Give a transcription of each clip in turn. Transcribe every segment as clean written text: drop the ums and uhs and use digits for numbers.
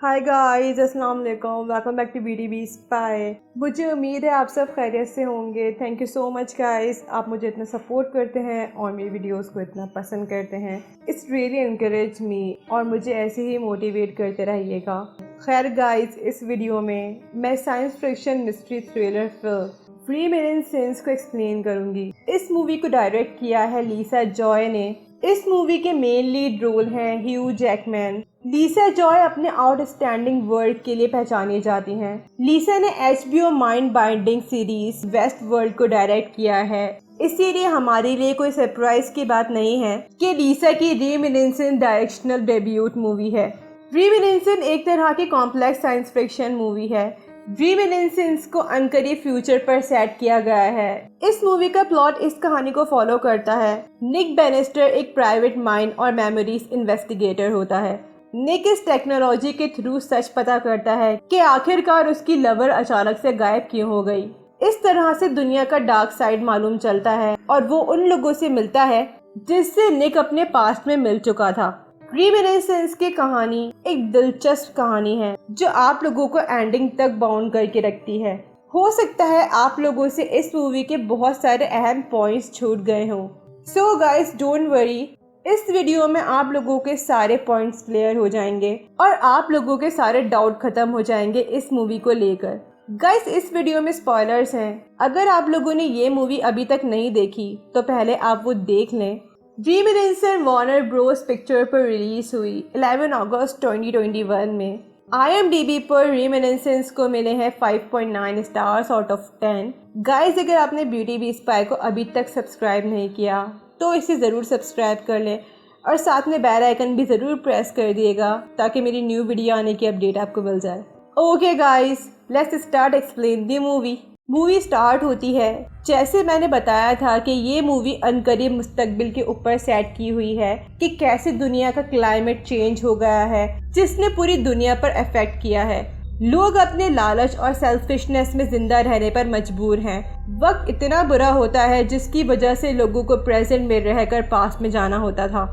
हाय guys, अस्सलाम वालेकुम, welcome back to BDB spy. मुझे उम्मीद है आप सब खैरियत से होंगे। Thank you so much guys, आप मुझे इतना सपोर्ट करते हैं और मेरी वीडियोस को इतना पसंद करते हैं। इट्स रियली एनकरेज मी और मुझे ऐसे ही मोटिवेट करते रहिएगा। खैर गाइस, इस वीडियो में मैं science fiction mystery thriller film Freemasons को एक्सप्लेन करूंगी। इस मूवी को डायरेक्ट किया है लिसा जॉय ने। इस मूवी के मेन लीड रोल हैं ह्यू जैकमैन। लिसा जॉय अपने आउटस्टैंडिंग वर्क के लिए पहचानी जाती हैं। लिसा ने HBO mind binding series Westworld को डायरेक्ट किया है, इसीलिए हमारे लिए कोई सरप्राइज की बात नहीं है कि लिसा की रीमिनिसेंस डायरेक्शनल डेब्यूट मूवी है। रीमिनिसेंस एक तरह की कॉम्प्लेक्स साइंस फिक्शन मूवी है। रीमिनिसेंस को अनकरीब फ्यूचर पर सेट किया गया है। इस मूवी का प्लॉट इस कहानी को फॉलो करता है। निक बेनिस्टर एक प्राइवेट माइंड और मेमोरीज इन्वेस्टिगेटर होता है। निक इस टेक्नोलॉजी के थ्रू सच पता करता है कि आखिरकार उसकी लवर अचानक से गायब क्यों हो गई। इस तरह से दुनिया का डार्क साइड मालूम चलता है और वो उन लोगों से मिलता है जिससे निक अपने पास्ट में मिल चुका था। रीमिनिसेंस की कहानी एक दिलचस्प कहानी है जो आप लोगों को एंडिंग तक बाउंड करके रखती है। हो सकता है आप लोगों से इस मूवी के बहुत सारे अहम पॉइंट्स छूट गए हों। सो गाइस, डोंट वरी, इस वीडियो में आप लोगों के सारे पॉइंट्स क्लियर हो जाएंगे और आप लोगों के सारे डाउट खत्म हो जाएंगे इस मूवी को लेकर। गाइस, इस वीडियो में स्पॉयलर्स हैं। अगर आप लोगों ने ये मूवी अभी तक नहीं देखी तो पहले आप वो देख लें। रीमिनिसेंस वार्नर ब्रोस पिक्चर पर रिलीज हुई 11 अगस्त 2021 में। IMDb पर रीमिनिसेंस को मिले हैं 5.9 स्टार्स आउट ऑफ 10। गाइस, अगर आपने BDB स्पाई को अभी तक सब्सक्राइब नहीं किया तो इसे ज़रूर सब्सक्राइब कर लें और साथ में बेल आइकन भी ज़रूर प्रेस कर दिएगा ताकि मेरी न्यू वीडियो आने की अपडेट आपको मिल जाए। Okay guys, let's start explain the movie. Movie start होती है जैसे मैंने बताया था कि ये मूवी अनकरीब मुस्तकबिल के ऊपर सेट की हुई है कि कैसे दुनिया का क्लाइमेट चेंज हो गया है जिसने पूरी दुनिया पर इफेक्ट किया है। लोग अपने लालच और सेल्फिशनेस में जिंदा रहने पर मजबूर हैं। वक्त इतना बुरा होता है जिसकी वजह से लोगों को प्रेजेंट में रहकर पास्ट में जाना होता था,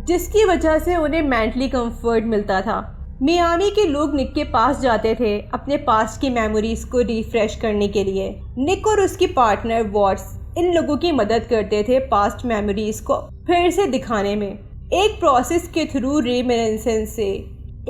जिसकी वजह से उन्हें मेंटली कंफर्ट मिलता था। मियामी के लोग निक के पास जाते थे अपने पास्ट की मेमोरीज को रिफ्रेश करने के लिए। निक और उसकी पार्टनर वॉट्स इन लोगों की मदद करते थे पास्ट मेमोरीज को फिर से दिखाने में, एक प्रोसेस के थ्रू रीमिनिसेंस से।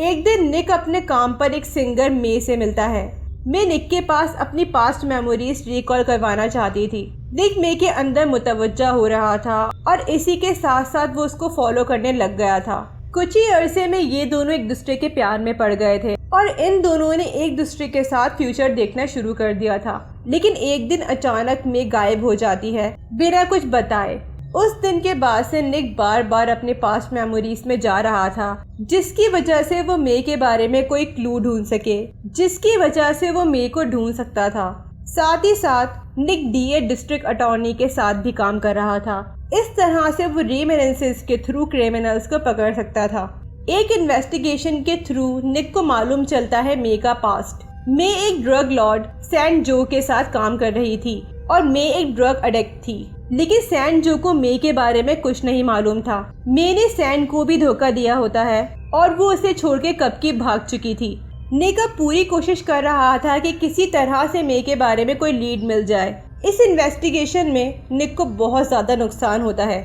एक दिन निक अपने काम पर एक सिंगर मे से मिलता है। मे निक के पास अपनी पास्ट मेमोरीज रिकॉल करवाना चाहती थी। निक मे के अंदर मुतवज्जा हो रहा था और इसी के साथ साथ वो उसको फॉलो करने लग गया था। कुछ ही अरसे में ये दोनों एक दूसरे के प्यार में पड़ गए थे और इन दोनों ने एक दूसरे के साथ फ्यूचर देखना शुरू कर दिया था। लेकिन एक दिन अचानक मे गायब हो जाती है बिना कुछ बताए। उस दिन के बाद से निक बार बार अपने पास्ट मेमोरीज में जा रहा था जिसकी वजह से वो मे के बारे में कोई क्लू ढूंढ सके, जिसकी वजह से वो मे को ढूंढ सकता था। साथ ही साथ निक DA डिस्ट्रिक्ट अटॉर्नी के साथ भी काम कर रहा था। इस तरह से वो रीमिनिसेंस के थ्रू क्रिमिनल्स को पकड़ सकता था। एक इन्वेस्टिगेशन के थ्रू निक को मालूम चलता है मे का पास्ट। मे एक ड्रग लॉर्ड सैंड जो के साथ काम कर रही थी और मे एक ड्रग एडिक्ट थी, लेकिन सैंड जो को मे के बारे में कुछ नहीं मालूम था। मे ने सैंड को भी धोखा दिया होता है और वो उसे छोड़ के कब की भाग चुकी थी। निक अब पूरी कोशिश कर रहा था कि किसी तरह से मे के बारे में कोई लीड मिल जाए। इस इन्वेस्टिगेशन में निक को बहुत ज्यादा नुकसान होता है।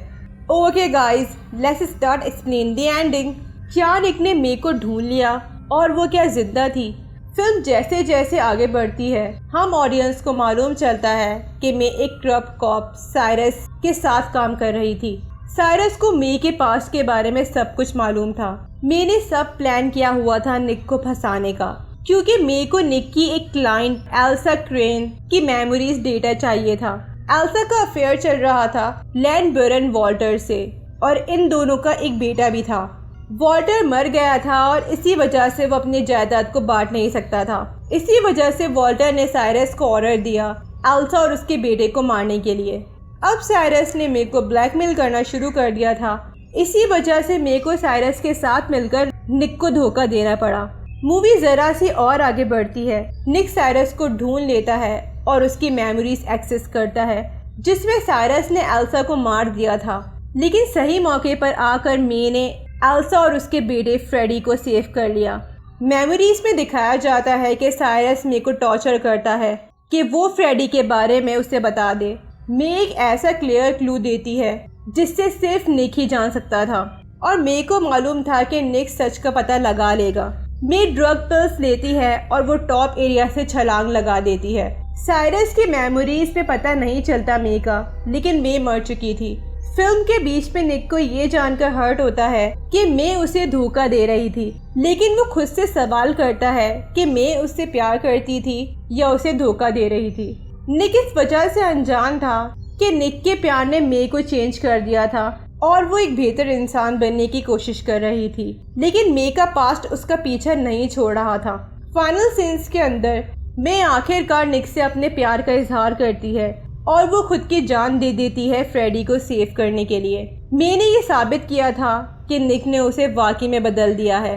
Okay guys, let's start explain the ending. क्या निक ने मे को ढूंढ लिया और वो क्या जिंदा थी? फिल्म जैसे जैसे आगे बढ़ती है हम ऑडियंस को मालूम चलता है कि मे एक करप्ट कॉप साइरस के साथ काम कर रही थी। साइरस को मे के पास्ट के बारे में सब कुछ मालूम था। मे ने सब प्लान किया हुआ था निक को फंसाने का, क्योंकि मे को निक की एक क्लाइंट एल्सा क्रेन की मेमोरीज डेटा चाहिए था। एल्सा का अफेयर चल रहा था लैंड बैरन वॉल्टर से और इन दोनों का एक बेटा भी था। वॉल्टर मर गया था और इसी वजह से वो अपनी जायदाद को बांट नहीं सकता था। इसी वजह से वॉल्टर ने साइरस को ऑर्डर दिया एल्सा और उसके बेटे को मारने के लिए। अब साइरस ने मे को ब्लैकमेल करना शुरू कर दिया था। इसी वजह से मे को साइरस के साथ मिलकर निक को धोखा देना पड़ा। मूवी जरा सी और आगे बढ़ती है। निक साइरस को ढूंढ लेता है और उसकी मेमोरीज एक्सेस करता है जिसमें साइरस ने एल्सा को मार दिया था। लेकिन सही मौके पर आकर मे ने एल्सा और उसके बेटे फ्रेडी को सेव कर लिया। मेमोरीज में दिखाया जाता है कि साइरस मे को टॉर्चर करता है कि वो फ्रेडी के बारे में उसे बता दे। मे एक ऐसा क्लियर क्लू देती है जिससे सिर्फ निक ही जान सकता था, और मे को मालूम था कि निक सच का पता लगा लेगा। मे ड्रग पिल्स लेती है और वो टॉप एरिया से छलांग लगा देती है। साइरस की मेमोरीज पे पता नहीं चलता मे का, लेकिन मे मर चुकी थी। फिल्म के बीच में निक को ये जानकर हर्ट होता है कि मे उसे धोखा दे रही थी, लेकिन वो खुद से सवाल करता है कि मे उससे प्यार करती थी या उसे धोखा दे रही थी। निक इस वजह से अनजान था कि निक के प्यार ने मे को चेंज कर दिया था और वो एक बेहतर इंसान बनने की कोशिश कर रही थी, लेकिन मे का पास्ट उसका पीछा नहीं छोड़ रहा था। फाइनल सीन्स के अंदर मे आखिरकार निक से अपने प्यार का इजहार करती है और वो खुद की जान दे देती है फ्रेडी को सेव करने के लिए। मे ने ये साबित किया था कि निक ने उसे वाकई में बदल दिया है।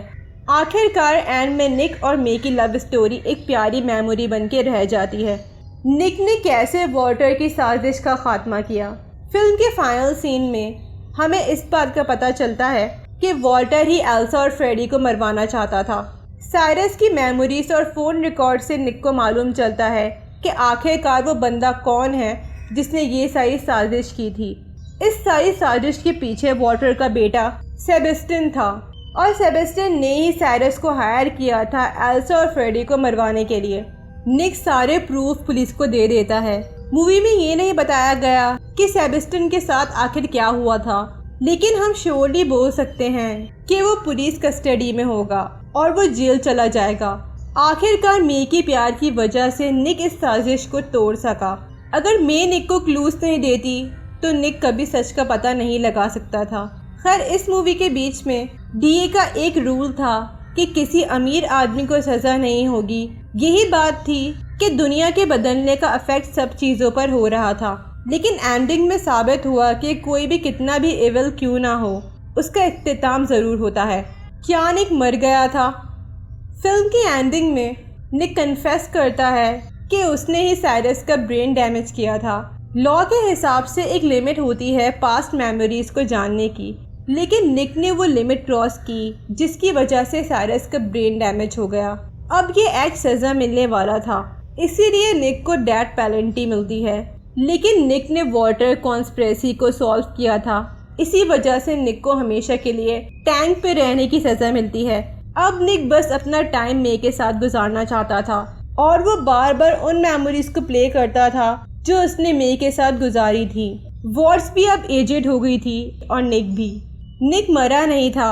आखिरकार एंड में निक और मे की लव स्टोरी एक प्यारी मेमोरी बन के रह जाती है। निक ने कैसे वॉल्टर की साजिश का खात्मा किया। फिल्म के फाइनल सीन में हमें इस बात का पता चलता है कि वॉल्टर ही एल्सा और फ्रेडी को मरवाना चाहता था। साइरस की मेमोरीज और फ़ोन रिकॉर्ड से निक को मालूम चलता है कि आखिरकार वो बंदा कौन है जिसने ये सारी साजिश की थी। इस सारी साजिश के पीछे वॉल्टर का बेटा सेबेस्टियन था, और सेबेस्टियन ने ही साइरस को हायर किया था एल्सा और फ्रेडी को मरवाने के लिए। निक सारे प्रूफ पुलिस को दे देता है। मूवी में ये नहीं बताया गया कि सेबेस्टियन के साथ आखिर क्या हुआ था, लेकिन हम श्योरली बोल सकते हैं कि वो पुलिस कस्टडी में होगा और वो जेल चला जाएगा। आखिरकार मे की प्यार की वजह से निक इस साजिश को तोड़ सका। अगर मे निक को क्लूज नहीं देती तो निक कभी सच का पता नहीं लगा सकता था। खैर, इस मूवी के बीच में डीए का एक रूल था कि किसी अमीर आदमी को सज़ा नहीं होगी। यही बात थी कि दुनिया के बदलने का इफेक्ट सब चीज़ों पर हो रहा था, लेकिन एंडिंग में साबित हुआ कि कोई भी कितना भी एविल क्यों ना हो, उसका इख्तिताम ज़रूर होता है। क्या निक मर गया था? फिल्म की एंडिंग में निक कन्फेस करता है कि उसने ही साइरस का ब्रेन डैमेज किया था। लॉ के हिसाब से एक लिमिट होती है पास्ट मेमोरीज को जानने की, लेकिन निक ने वो लिमिट क्रॉस की, जिसकी वजह से साइरस का ब्रेन डैमेज हो गया। अब ये एक्ट सज़ा मिलने वाला था, इसीलिए निक को डेथ पेनल्टी मिलती है। लेकिन निक ने वॉल्टर कॉन्स्पिरेसी को सॉल्व किया था, इसी वजह से निक को हमेशा के लिए टैंक पे रहने की सज़ा मिलती है। अब निक बस अपना टाइम मे के साथ गुजारना चाहता था, और वो बार बार उन मेमोरीज को प्ले करता था जो उसने मे के साथ गुजारी थी। वॉट्स भी अब एजेड हो गई थी और निक भी। निक मरा नहीं था,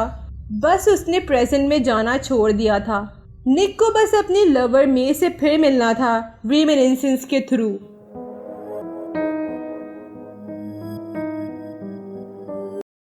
बस उसने प्रेजेंट में जाना छोड़ दिया था। निक को बस अपनी लवर मे से फिर मिलना था रिमिनिसेंस के थ्रू।